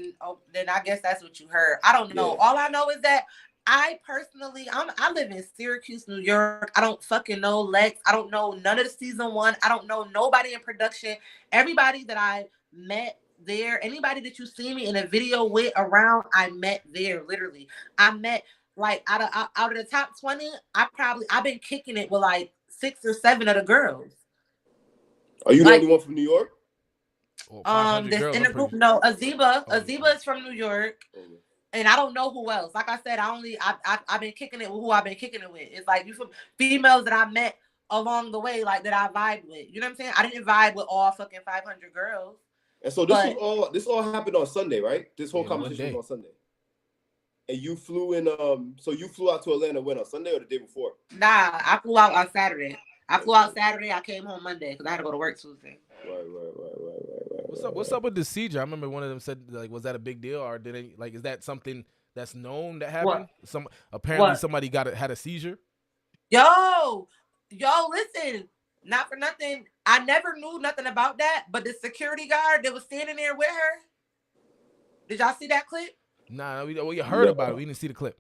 then I guess that's what you heard. I don't know. Yeah. All I know is that I personally, I live in Syracuse, New York. I don't fucking know Lex. I don't know none of the season 1. I don't know nobody in production. Everybody that I met there. Anybody that you see me in a video with around, I met there. Literally, I met like out of the top 20. I've been kicking it with like 6 or 7 of the girls. Are you the Like, only one from New York? Well, 500 this girls. in I'm the group. pretty. No, Aziba. Oh, Aziba is from New York. And I don't know who else. Like I said, I've been kicking it with who I've been kicking it with. It's like you from females that I met along the way, like that I vibe with. You know what I'm saying? I didn't vibe with all fucking 500 girls. And so this all happened on Sunday, right? This whole competition was on Sunday. And you flew in. So you flew out to Atlanta when, on Sunday or the day before? Nah, I flew out on Saturday. I flew out Saturday. I came home Monday because I had to go to work Tuesday. Right. What's up with the seizure? I remember one of them said, like, was that a big deal, or did it, like, is that something that's known that happened? Apparently somebody had a seizure. Yo, listen, not for nothing. I never knew nothing about that, but the security guard that was standing there with her. Did y'all see that clip? Nah, we heard about it. We didn't see the clip.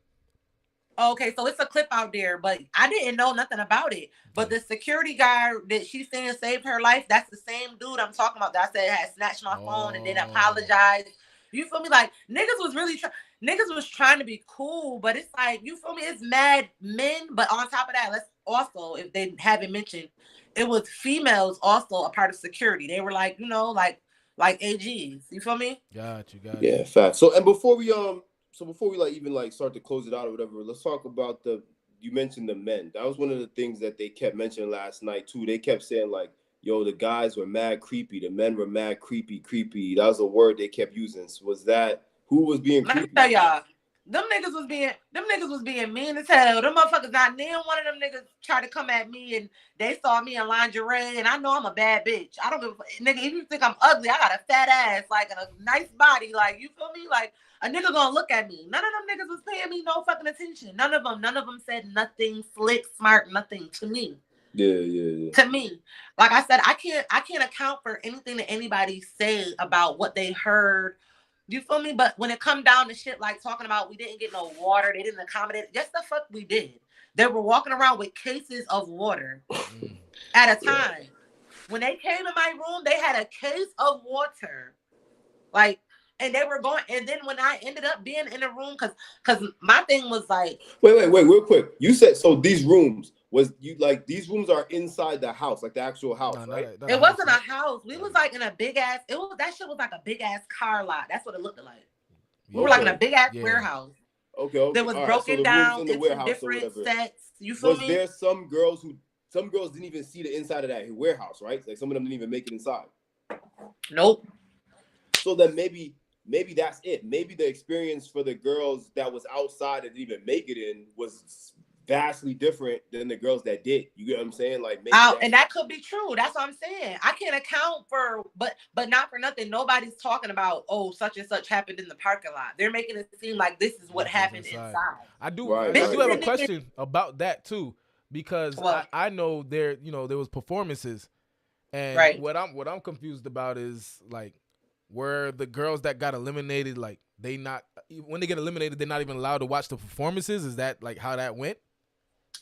Okay, so it's a clip out there, but I didn't know nothing about it. But the security guard that she's saying saved her life, that's the same dude I'm talking about that I said had snatched my phone and then apologized. You feel me? Like, niggas was trying to be cool, but it's like, you feel me? It's mad men, but on top of that, let's also, if they haven't mentioned, it was females also a part of security. They were like, you know, like AGs. You feel me? Got you. Yeah, fact. So, and before we like even like start to close it out or whatever, let's talk about you mentioned the men. That was one of the things that they kept mentioning last night too. They kept saying like, yo, the guys were mad creepy, the men were mad creepy. That was a word they kept using. So was that who was being creepy? Let me tell y'all, them niggas was being mean as hell. Them motherfuckers, not then one of them niggas tried to come at me and they saw me in lingerie, and I know I'm a bad bitch. I don't give a nigga, if you think I'm ugly, I got a fat ass, like, and a nice body, like, you feel me? Like, a nigga gonna look at me. None of them niggas was paying me no fucking attention. None of them said nothing slick, smart, nothing to me. Yeah. To me, like I said, I can't account for anything that anybody say about what they heard. You feel me? But when it come down to shit like talking about we didn't get no water, they didn't accommodate. Yes, the fuck we did. They were walking around with cases of water at a time. When they came in my room, they had a case of water. Like, and they were going, and then when I ended up being in the room, because my thing was like, wait, real quick. You said so these rooms these rooms are inside the house, like the actual house, right? It wasn't a house. We was like in a big ass. That shit was like a big ass car lot. That's what it looked like. We were like in a big ass warehouse. Okay. That was broken down into different sets. You feel me? Was there some girls didn't even see the inside of that warehouse, right? Like some of them didn't even make it inside. Nope. So then maybe that's it. Maybe the experience for the girls that was outside that didn't even make it in was vastly different than the girls that did. You get what I'm saying? Like, maybe and that could be true. That's what I'm saying. I can't account for, but not for nothing. Nobody's talking about, oh, such and such happened in the parking lot. They're making it seem like this is what happened inside. I do have a question about that too, because I know there was performances, and what I'm confused about is like, were the girls that got eliminated, like, when they get eliminated, they're not even allowed to watch the performances? Is that like how that went?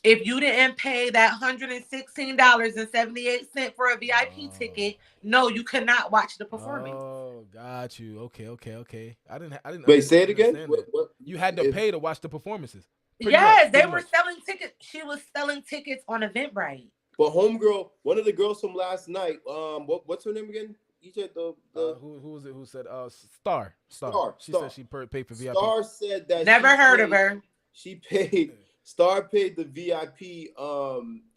If you didn't pay that $116.78 for a VIP ticket, no, you cannot watch the performance. Oh, got you. Okay. I didn't. Wait, say it again. What? You had to pay to watch the performances. Yes, they were selling tickets. She was selling tickets on Eventbrite. But homegirl, one of the girls from last night, what's her name again? You said who was it? Who said Star? She said she paid for VIP. Star said that. Never heard of her. She paid. Star paid the VIP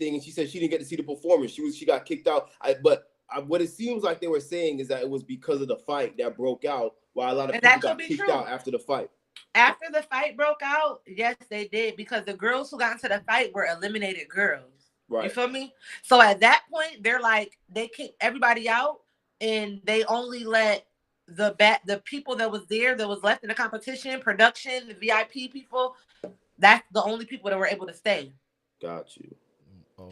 thing, and she said she didn't get to see the performance. She got kicked out. But what it seems like they were saying is that it was because of the fight that broke out, while a lot of people got kicked out after the fight. After the fight broke out, yes, they did, because the girls who got into the fight were eliminated girls. Right. You feel me? So at that point, they're like, they kicked everybody out, and they only let the people that was there, that was left in the competition, production, the VIP people. That's the only people that were able to stay. Got you.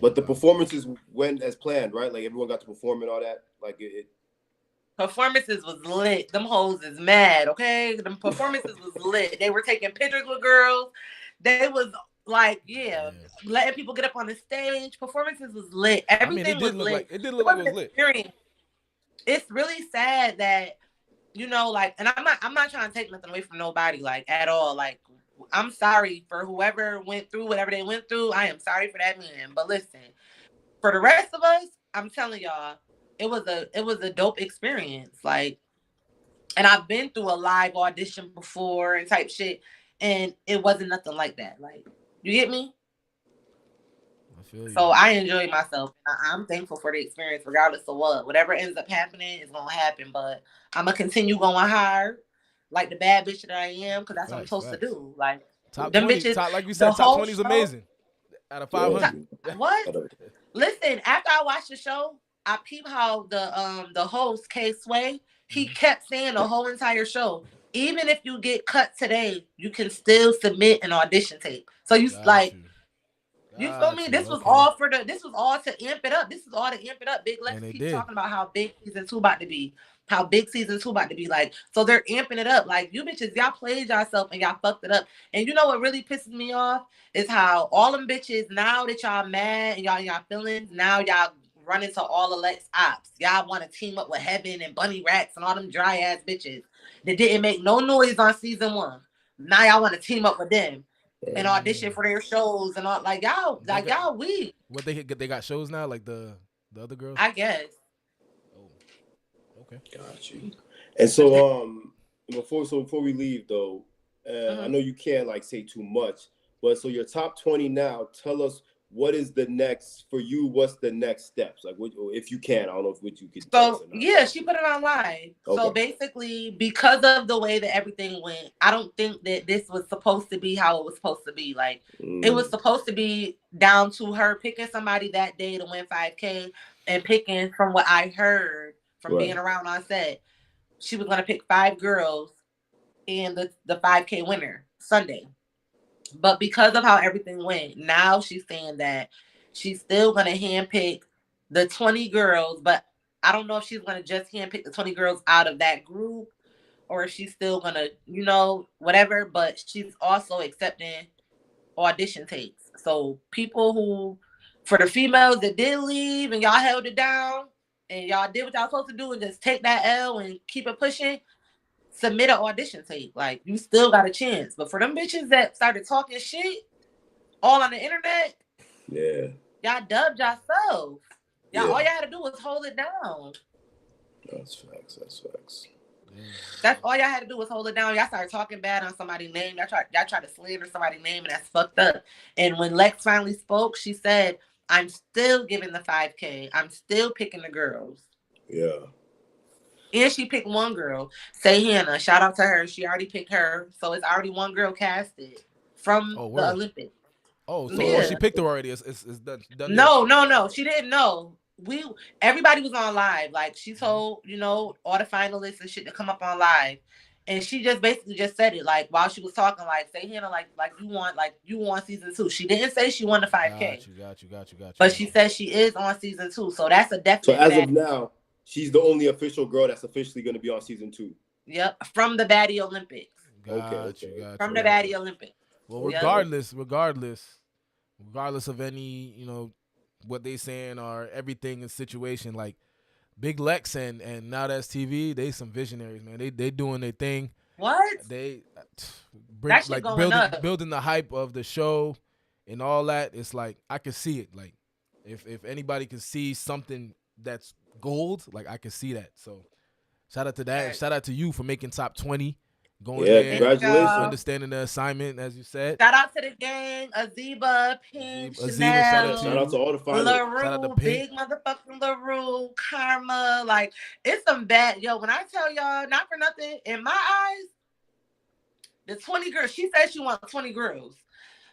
But the performances went as planned, right? Like everyone got to perform and all that. Like it. Performances was lit. Them hoes is mad, okay? Them performances was lit. They were taking pictures with girls. They was like, letting people get up on the stage. Performances was lit. Everything was lit. It did look like it was lit. It's really sad that you know, like, and I'm not trying to take nothing away from nobody, like, at all. Like, I'm sorry for whoever went through whatever they went through. I am sorry for that man. But listen, for the rest of us, I'm telling y'all, it was a dope experience. Like, and I've been through a live audition before and type shit, and it wasn't nothing like that. Like, you get me? I feel you. So I enjoyed myself. I'm thankful for the experience, regardless of what. Whatever ends up happening is gonna happen. But I'm gonna continue going hard, like the bad bitch that I am, because that's what I'm Facts, supposed to facts. do. Like Top them 20, bitches, top like we the said, top whole 20 is show. amazing. Out of Yeah. 500. What? Listen, after I watched the show, I peeped how the host K Sway, he kept saying the whole entire show. Even if you get cut today, you can still submit an audition tape. So you Got like, you. you feel Got me? you. This was Okay. all for the. This was all to amp it up. This is all to amp it up. Big And Lex they keep did. talking about how big season two about to be. How big season two about to be like. So they're amping it up. Like, you bitches, y'all played yourself and y'all fucked it up. And you know what really pisses me off is how all them bitches, now that y'all mad and y'all in y'all feelings, now y'all run into all Alex ops. Y'all want to team up with Heaven and Bunny Racks and all them dry ass bitches that didn't make no noise on season one. Now y'all want to team up with them and audition for their shows and all. They got Y'all weak. what they got shows now, like the other girls. I guess. Oh, okay. Got you. And so, before we leave though, I Mm-hmm. know you can't like say too much, but so your top 20 now. Tell us what is the next for you. What's the next steps? Like, what, if you can, I don't know if what you could tell us So or not. yeah, she put it online. So Okay. basically, because of the way that everything went, I don't think that this was supposed to be how it was supposed to be. Like, it was supposed to be down to her picking somebody that day to win 5K, and picking, from what I heard from being Right. around on set, she was gonna pick 5 girls and the 5K winner Sunday. But because of how everything went, now she's saying that she's still gonna handpick the 20 girls, but I don't know if she's gonna just handpick the 20 girls out of that group, or if she's still gonna, whatever. But she's also accepting audition tapes. So people who, for the females that did leave and y'all held it down and y'all did what y'all supposed to do and just take that L and keep it pushing, submit an audition tape. Like, you still got a chance. But for them bitches that started talking shit all on the internet, Yeah. y'all dubbed yourself. Y'all, all Yeah. y'all had to do was hold it down. That's facts. That's facts. That's all y'all had to do was hold it down. Y'all started talking bad on somebody's name. Y'all tried to slander somebody's name, and that's fucked up. And when Lex finally spoke, she said, "I'm still giving the 5K. I'm still picking the girls." Yeah. And she picked one girl, Say Hannah. Shout out to her. She already picked her. So it's already one girl casted from Oh, the word. Olympics. Oh, so she Yeah. picked her already. It's done deal. No. She didn't know. Everybody was on live. Like, she told, all the finalists and shit to come up on live. And she just basically just said it, like, while she was talking, like, Say Hannah, you want season two. She didn't say she won the 5K. But Got she you. said she is on season two. So that's a So definite as of fact. now, she's the only official girl that's officially going to be on season 2. Yep. From the Baddie Olympics. Got you. From the Okay. Baddie Olympics. Well, Yep. regardless of any, what they saying or everything in situation, like Big Lex and Now That's TV, they some visionaries, man. They doing their thing. What? They bring That shit like going building up. building the hype of the show and all that. It's like I can see it. Like if anybody can see something that's gold, like I can see that. So shout out to that. Right. Shout out to you for making top 20, going Yeah, there, Thank y'all. congratulations. understanding the assignment as you said. Shout out to the gang, Aziba, Pink, Aziba, shout out to Shout out to Chanel, you. all the finalists. Shout out to LaRue, Pink. big motherfucking LaRue, Karma. Like, it's some bad. Yo, when I tell y'all, not for nothing, in my eyes, the 20 girls, she said she wants 20 girls.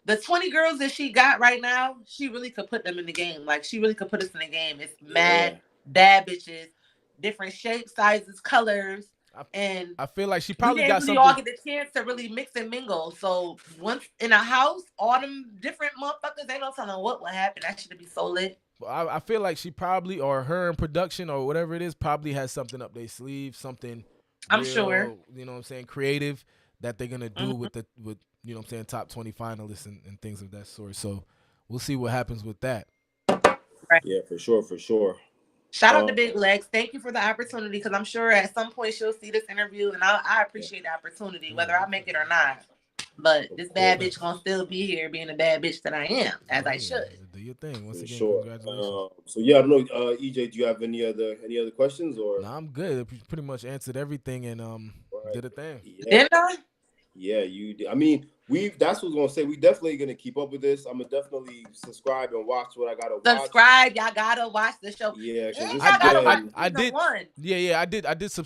The 20 girls that she got right now, she really could put them in the game. Like, she really could put us in the game. It's Yeah. mad, bad bitches, different shapes, sizes, colors. I, And I feel like she we probably didn't got really all something. get the chance to really mix and mingle. So once in a house, all them different motherfuckers, they don't tell them what will happen. That should be so lit. I feel like she probably, or her in production or whatever it is, probably has something up their sleeve, something I'm sure. real, creative that they're gonna do Mhm. with top 20 finalists and things of that sort. So we'll see what happens with that. Right. Yeah, for sure, for sure. Shout out to Big Legs. Thank you for the opportunity, because I'm sure at some point she'll see this interview, and I appreciate the opportunity, whether I make it or not. But this bad bitch gonna still be here being the bad bitch that I am, as I should. Do your thing. Once For again, sure. congratulations. So yeah, I don't know, EJ, do you have any other questions or? No, I'm good. Pretty much answered everything and did a thing. Yeah. Didn't I? Yeah, you did. I mean, that's what I was gonna say. We definitely gonna keep up with this. I'm gonna definitely subscribe and watch what I gotta watch. Subscribe, y'all gotta watch the show. Yeah, and y'all gotta watch I did. One. Yeah,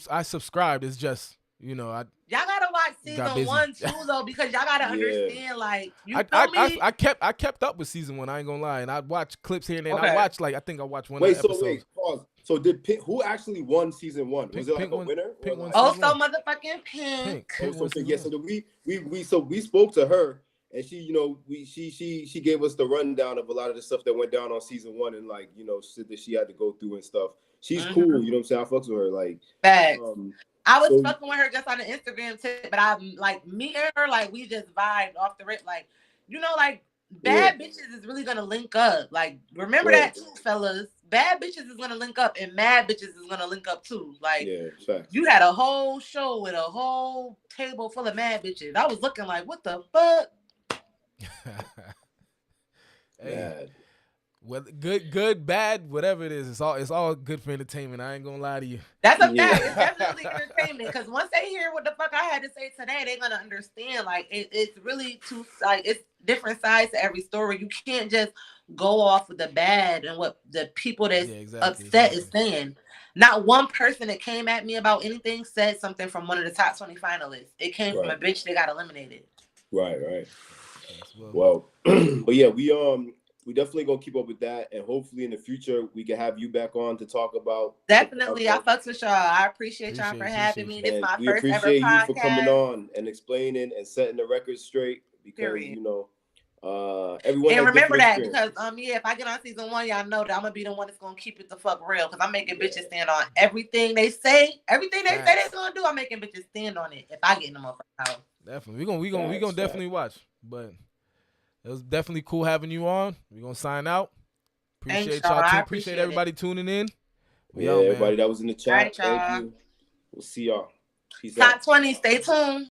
I subscribed. It's just, you know, y'all gotta watch season 1 too, though, because y'all gotta understand, like, you feel me? I kept up with season 1. I ain't gonna lie, and I watched clips here and there. Okay. I watched I think I watched one of the episodes. Wait, pause. So did Pink, who actually won season 1? Was it like a winner? Pink won oh, season so 1. motherfucking Pink. So we spoke to her, and she, you know, she gave us the rundown of a lot of the stuff that went down on season 1, and like, you know, shit that she had to go through and stuff. She's cool, you know what I'm saying? I fucks with her, like. Facts. I was fucking with her just on the Instagram tip, but I'm like, me and her, like, we just vibed off the rip, like, you know, like, bad bitches is really gonna link up. Like, remember that too, fellas. Bad bitches is gonna link up, and mad bitches is gonna link up too. Like, you had a whole show with a whole table full of mad bitches. I was looking like, what the fuck? Hey, whether good, bad, whatever it is, it's all good for entertainment. I ain't gonna lie to you. That's a fact. It's definitely entertainment, because once they hear what the fuck I had to say today, they're gonna understand. Like, it's really it's different sides to every story. You can't just go off with the bad and what the people that's upset is saying. Not one person that came at me about anything said something from one of the top 20 finalists. It came from a bitch that got eliminated. Right. Well, but yeah, we definitely gonna keep up with that, and hopefully in the future we can have you back on to talk about. Definitely, I fucks with y'all. I appreciate y'all for having me. This is my first ever podcast. We appreciate you for coming on and explaining and setting the record straight, because you know, everyone. And remember that, because if I get on season 1, y'all know that I'm gonna be the one that's gonna keep it the fuck real, because I'm making bitches stand on everything they say. Everything they say they're gonna do, I'm making bitches stand on it if I get in the motherfucking house. Definitely, we gonna definitely watch, but. It was definitely cool having you on. We're going to sign out. Appreciate y'all too. Appreciate everybody tuning in. Everybody that was in the chat. Thank you. We'll see y'all. Peace out. Top 20. Stay tuned.